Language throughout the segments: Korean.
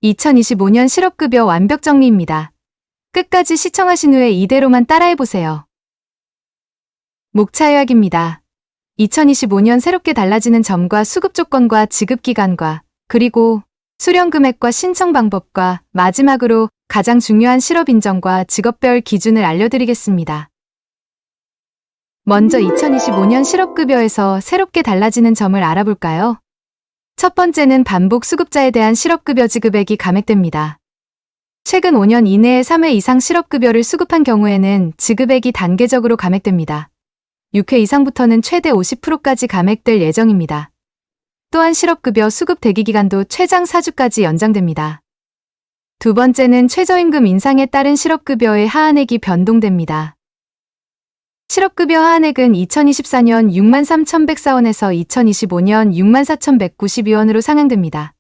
2025년 실업급여 완벽 정리입니다. 끝까지 시청하신 후에 이대로만 따라해보세요. 목차 요약입니다. 2025년 새롭게 달라지는 점과 수급 조건과 지급 기간과 그리고 수령 금액과 신청 방법과 마지막으로 가장 중요한 실업 인정과 직업별 기준을 알려드리겠습니다. 먼저 2025년 실업급여에서 새롭게 달라지는 점을 알아볼까요? 첫 번째는 반복 수급자에 대한 실업급여 지급액이 감액됩니다. 최근 5년 이내에 3회 이상 실업급여를 수급한 경우에는 지급액이 단계적으로 감액됩니다. 6회 이상부터는 최대 50%까지 감액될 예정입니다. 또한 실업급여 수급 대기기간도 최장 4주까지 연장됩니다. 두 번째는 최저임금 인상에 따른 실업급여의 하한액이 변동됩니다. 실업급여 하한액은 2024년 63,104원에서 2025년 64,192원으로 상향됩니다.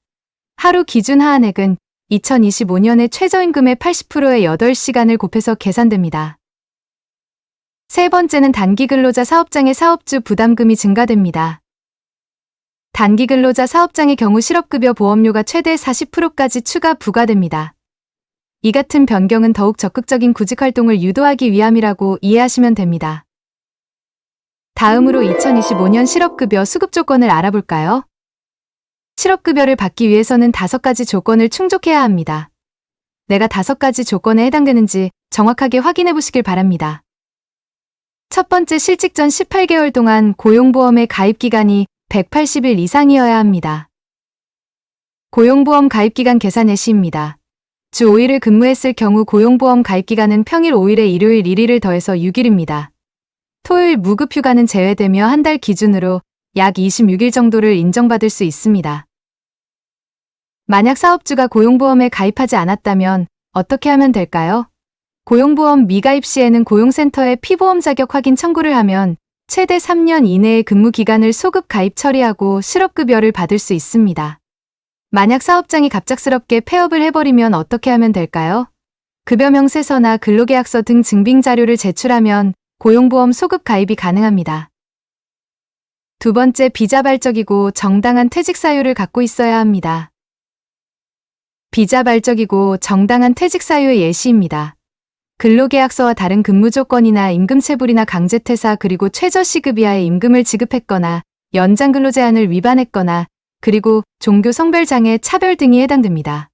하루 기준 하한액은 2025년의 최저임금의 80%의 8시간을 곱해서 계산됩니다. 세 번째는 단기근로자 사업장의 사업주 부담금이 증가됩니다. 단기근로자 사업장의 경우 실업급여 보험료가 최대 40%까지 추가 부과됩니다. 이 같은 변경은 더욱 적극적인 구직활동을 유도하기 위함이라고 이해하시면 됩니다. 다음으로 2025년 실업급여 수급 조건을 알아볼까요? 실업급여를 받기 위해서는 5가지 조건을 충족해야 합니다. 내가 5가지 조건에 해당되는지 정확하게 확인해 보시길 바랍니다. 첫 번째, 실직 전 18개월 동안 고용보험의 가입기간이 180일 이상이어야 합니다. 고용보험 가입기간 계산의 시입니다. 주 5일을 근무했을 경우 고용보험 가입기간은 평일 5일에 일요일 1일을 더해서 6일입니다. 토요일 무급휴가는 제외되며 한 달 기준으로 약 26일 정도를 인정받을 수 있습니다. 만약 사업주가 고용보험에 가입하지 않았다면 어떻게 하면 될까요? 고용보험 미가입 시에는 고용센터에 피보험 자격 확인 청구를 하면 최대 3년 이내의 근무 기간을 소급 가입 처리하고 실업급여를 받을 수 있습니다. 만약 사업장이 갑작스럽게 폐업을 해버리면 어떻게 하면 될까요? 급여명세서나 근로계약서 등 증빙 자료를 제출하면 고용보험 소급 가입이 가능합니다. 두 번째, 비자발적이고 정당한 퇴직 사유를 갖고 있어야 합니다. 비자발적이고 정당한 퇴직 사유의 예시입니다. 근로계약서와 다른 근무 조건이나 임금체불이나 강제퇴사 그리고 최저시급 이하의 임금을 지급했거나 연장근로 제한을 위반했거나 그리고 종교 성별장애 차별 등이 해당됩니다.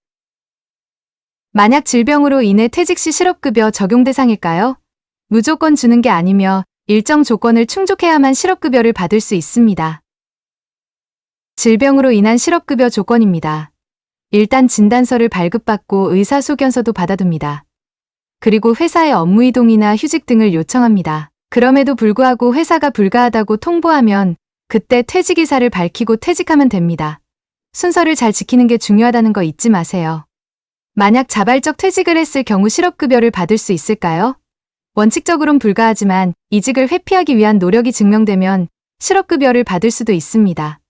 만약 질병으로 인해 퇴직 시 실업급여 적용 대상일까요? 무조건 주는 게 아니며 일정 조건을 충족해야만 실업급여를 받을 수 있습니다. 질병으로 인한 실업급여 조건입니다. 일단 진단서를 발급받고 의사소견서도 받아둡니다. 그리고 회사의 업무 이동이나 휴직 등을 요청합니다. 그럼에도 불구하고 회사가 불가하다고 통보하면 그때 퇴직 의사를 밝히고 퇴직하면 됩니다. 순서를 잘 지키는 게 중요하다는 거 잊지 마세요. 만약 자발적 퇴직을 했을 경우 실업급여를 받을 수 있을까요? 원칙적으론 불가하지만 이직을 회피하기 위한 노력이 증명되면 실업급여를 받을 수도 있습니다.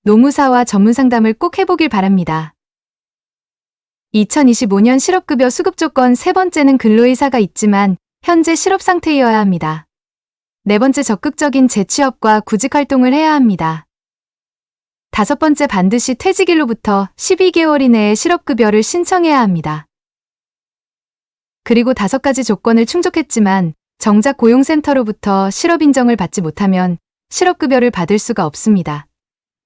노무사와 전문상담을 꼭 해보길 바랍니다. 2025년 실업급여 수급 조건 세 번째는 근로의사가 있지만 현재 실업 상태이어야 합니다. 네 번째, 적극적인 재취업과 구직활동을 해야 합니다. 다섯 번째, 반드시 퇴직일로부터 12개월 이내에 실업급여를 신청해야 합니다. 그리고 5가지 조건을 충족했지만 정작 고용센터로부터 실업인정을 받지 못하면 실업급여를 받을 수가 없습니다.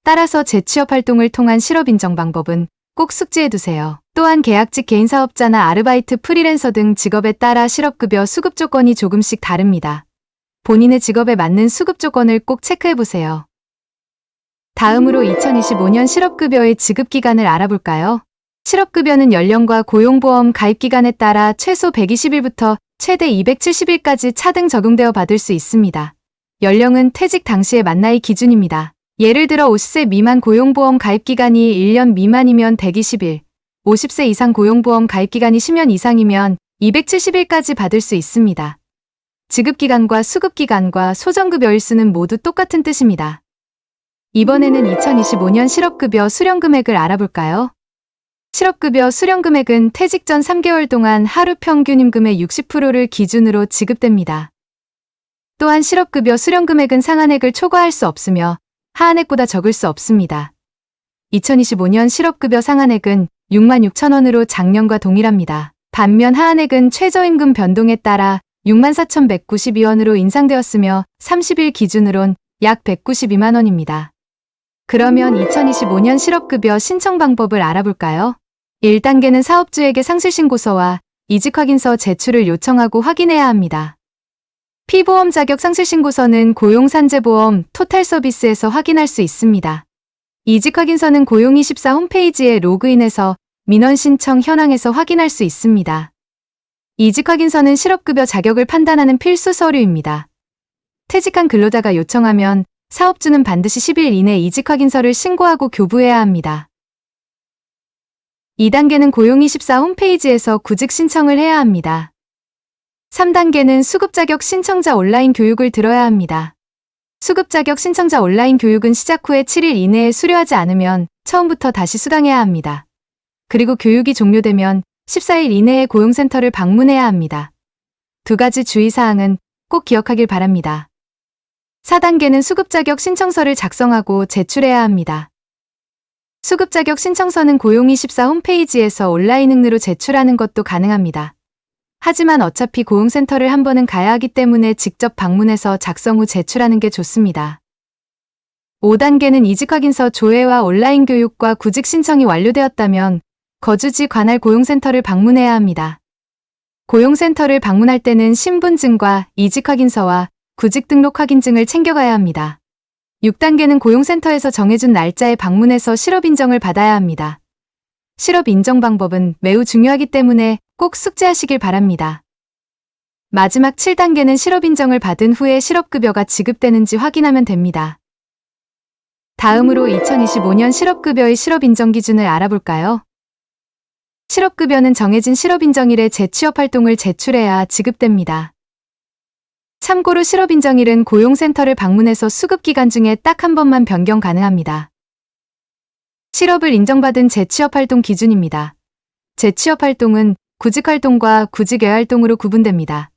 따라서 재취업 활동을 통한 실업인정 방법은 꼭 숙지해두세요. 또한 계약직 개인사업자나 아르바이트 프리랜서 등 직업에 따라 실업급여 수급 조건이 조금씩 다릅니다. 본인의 직업에 맞는 수급 조건을 꼭 체크해보세요. 다음으로 2025년 실업급여의 지급기간을 알아볼까요? 실업급여는 연령과 고용보험 가입기간에 따라 최소 120일부터 최대 270일까지 차등 적용되어 받을 수 있습니다. 연령은 퇴직 당시의 만나이 기준입니다. 예를 들어 50세 미만 고용보험 가입기간이 1년 미만이면 120일, 50세 이상 고용보험 가입기간이 10년 이상이면 270일까지 받을 수 있습니다. 지급기간과 수급기간과 소정급여일수는 모두 똑같은 뜻입니다. 이번에는 2025년 실업급여 수령금액을 알아볼까요? 실업급여 수령금액은 퇴직 전 3개월 동안 하루 평균 임금의 60%를 기준으로 지급됩니다. 또한 실업급여 수령금액은 상한액을 초과할 수 없으며 하한액보다 적을 수 없습니다. 2025년 실업급여 상한액은 66,000원으로 작년과 동일합니다. 반면 하한액은 최저임금 변동에 따라 64,192원으로 인상되었으며 30일 기준으론 약 192만 원입니다. 그러면 2025년 실업급여 신청 방법을 알아볼까요? 1단계는 사업주에게 상실신고서와 이직확인서 제출을 요청하고 확인해야 합니다. 피보험 자격 상실신고서는 고용산재보험 토탈서비스에서 확인할 수 있습니다. 이직확인서는 고용24 홈페이지에 로그인해서 민원신청 현황에서 확인할 수 있습니다. 이직확인서는 실업급여 자격을 판단하는 필수 서류입니다. 퇴직한 근로자가 요청하면 사업주는 반드시 10일 이내 이직확인서를 신고하고 교부해야 합니다. 2단계는 고용24 홈페이지에서 구직 신청을 해야 합니다. 3단계는 수급자격 신청자 온라인 교육을 들어야 합니다. 수급자격 신청자 온라인 교육은 시작 후에 7일 이내에 수료하지 않으면 처음부터 다시 수강해야 합니다. 그리고 교육이 종료되면 14일 이내에 고용센터를 방문해야 합니다. 두 가지 주의사항은 꼭 기억하길 바랍니다. 4단계는 수급자격 신청서를 작성하고 제출해야 합니다. 수급자격 신청서는 고용24 홈페이지에서 온라인 응대로 제출하는 것도 가능합니다. 하지만 어차피 고용센터를 한 번은 가야 하기 때문에 직접 방문해서 작성 후 제출하는 게 좋습니다. 5단계는 이직확인서 조회와 온라인 교육과 구직 신청이 완료되었다면 거주지 관할 고용센터를 방문해야 합니다. 고용센터를 방문할 때는 신분증과 이직확인서와 구직등록 확인증을 챙겨가야 합니다. 6단계는 고용센터에서 정해준 날짜에 방문해서 실업인정을 받아야 합니다. 실업인정 방법은 매우 중요하기 때문에 꼭 숙지하시길 바랍니다. 마지막 7단계는 실업인정을 받은 후에 실업급여가 지급되는지 확인하면 됩니다. 다음으로 2025년 실업급여의 실업인정 기준을 알아볼까요? 실업급여는 정해진 실업인정일에 재취업활동을 제출해야 지급됩니다. 참고로 실업인정일은 고용센터를 방문해서 수급기간 중에 딱 한 번만 변경 가능합니다. 실업을 인정받은 재취업활동 기준입니다. 재취업활동은 구직활동과 구직외활동으로 구분됩니다.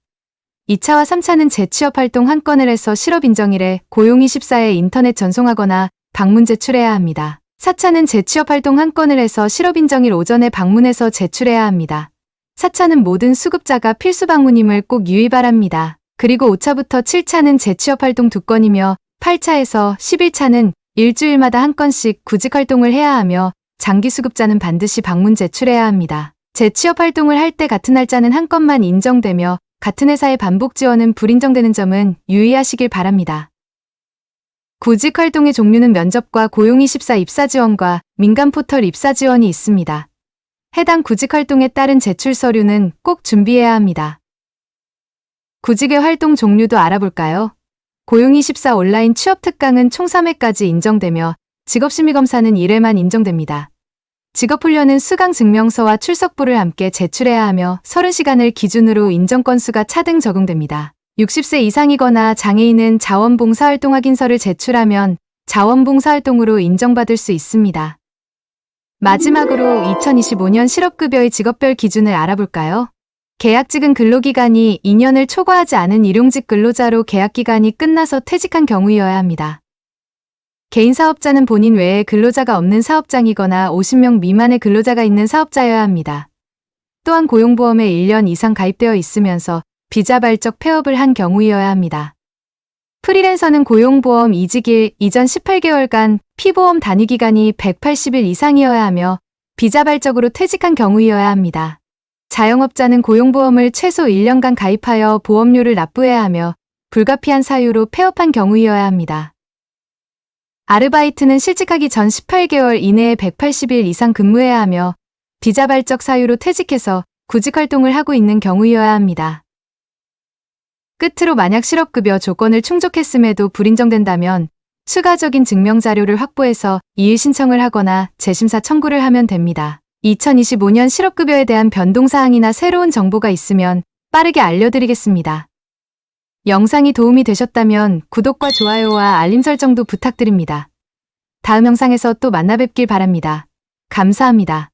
2차와 3차는 재취업활동 한 건을 해서 실업인정일에 고용24에 인터넷 전송하거나 방문 제출해야 합니다. 4차는 재취업활동 한 건을 해서 실업인정일 오전에 방문해서 제출해야 합니다. 4차는 모든 수급자가 필수 방문임을 꼭 유의 바랍니다. 그리고 5차부터 7차는 재취업활동 2건이며 8차에서 11차는 일주일마다 한 건씩 구직활동을 해야 하며 장기수급자는 반드시 방문 제출해야 합니다. 재취업활동을 할 때 같은 날짜는 한 건만 인정되며 같은 회사의 반복 지원은 불인정되는 점은 유의하시길 바랍니다. 구직활동의 종류는 면접과 고용24 입사지원과 민간포털 입사지원이 있습니다. 해당 구직활동에 따른 제출 서류는 꼭 준비해야 합니다. 구직의 활동 종류도 알아볼까요? 고용24 온라인 취업특강은 총 3회까지 인정되며 직업심리검사는 1회만 인정됩니다. 직업훈련은 수강증명서와 출석부를 함께 제출해야 하며 30시간을 기준으로 인정 건수가 차등 적용됩니다. 60세 이상이거나 장애인은 자원봉사활동 확인서를 제출하면 자원봉사활동으로 인정받을 수 있습니다. 마지막으로 2025년 실업급여의 직업별 기준을 알아볼까요? 계약직은 근로기간이 2년을 초과하지 않은 일용직 근로자로 계약기간이 끝나서 퇴직한 경우여야 합니다. 개인사업자는 본인 외에 근로자가 없는 사업장이거나 50명 미만의 근로자가 있는 사업자여야 합니다. 또한 고용보험에 1년 이상 가입되어 있으면서 비자발적 폐업을 한 경우여야 합니다. 프리랜서는 고용보험 이직일 이전 18개월간 피보험 단위기간이 180일 이상이어야 하며 비자발적으로 퇴직한 경우여야 합니다. 자영업자는 고용보험을 최소 1년간 가입하여 보험료를 납부해야 하며 불가피한 사유로 폐업한 경우여야 합니다. 아르바이트는 실직하기 전 18개월 이내에 180일 이상 근무해야 하며 비자발적 사유로 퇴직해서 구직활동을 하고 있는 경우여야 합니다. 끝으로 만약 실업급여 조건을 충족했음에도 불인정된다면 추가적인 증명자료를 확보해서 이의 신청을 하거나 재심사 청구를 하면 됩니다. 2025년 실업급여에 대한 변동사항이나 새로운 정보가 있으면 빠르게 알려드리겠습니다. 영상이 도움이 되셨다면 구독과 좋아요와 알림 설정도 부탁드립니다. 다음 영상에서 또 만나 뵙길 바랍니다. 감사합니다.